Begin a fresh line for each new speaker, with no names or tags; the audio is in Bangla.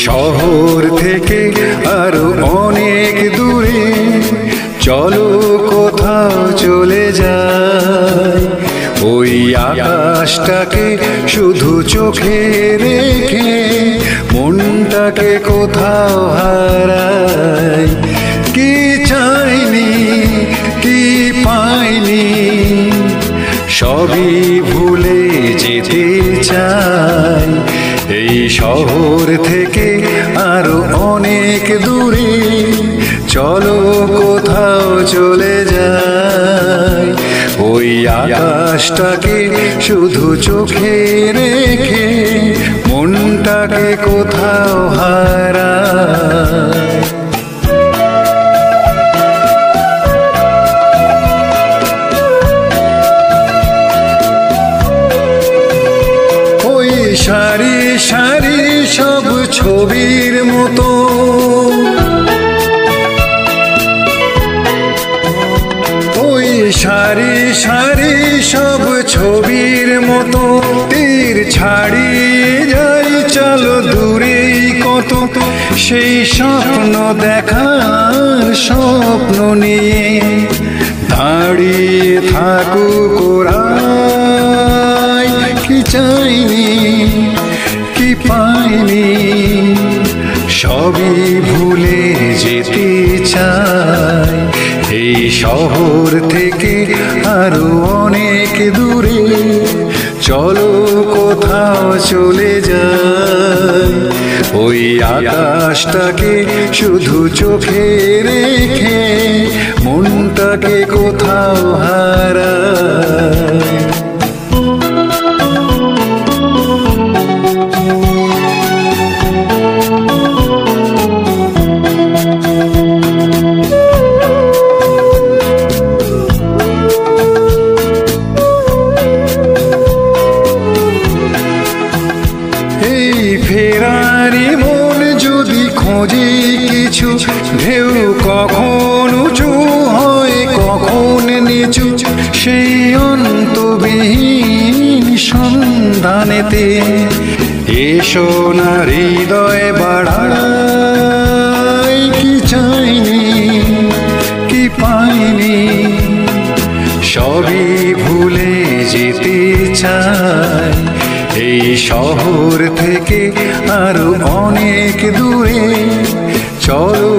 শহর থেকে আরো অনেক দূরে চলো কোথাও চলে যাই। ওই আকাশটাকে শুধু চোখে রেখে মনটাকে কোথাও হারাই। কি চাইনি কি পাইনি সবই ভুলে যেতে চাই। এই শহর থেকে আরো অনেক দূরে চলো কোথাও চলে যাই। ওই আকাশটাকে শুধু চোখে রেখে মনটাকে কোথাও হারাই। সারি সারি সব ছবির মতো ওই সারি সারি সব ছবির মতো তীর ছাড়িয়ে যাই চলো দূরেই কত। সেই স্বপ্ন দেখার স্বপ্ন নিয়ে দাঁড়িয়ে থাকুক ওরা। কি চাইনি কি পাইনি সবই ভুলে যেতে চাই। এই শহর থেকে আরো অনেক দূরে চলো কোথাও চলে যাই। ওই আকাশটাকে শুধু চোখে রেখে মনটাকে কোথাও হারাই। ফেরারি মন যদি খোঁজে কিছু ঢেউ কখন উঁচু হয় কখন নিচু সেই অন্তবিহীন সন্ধানেতে এসো না হৃদয় বাড়াই। কি চাইনি কি পাইনি সবই ভুলে যেতে চাই। এই শহর থেকে আরো অনেক দূরে চলো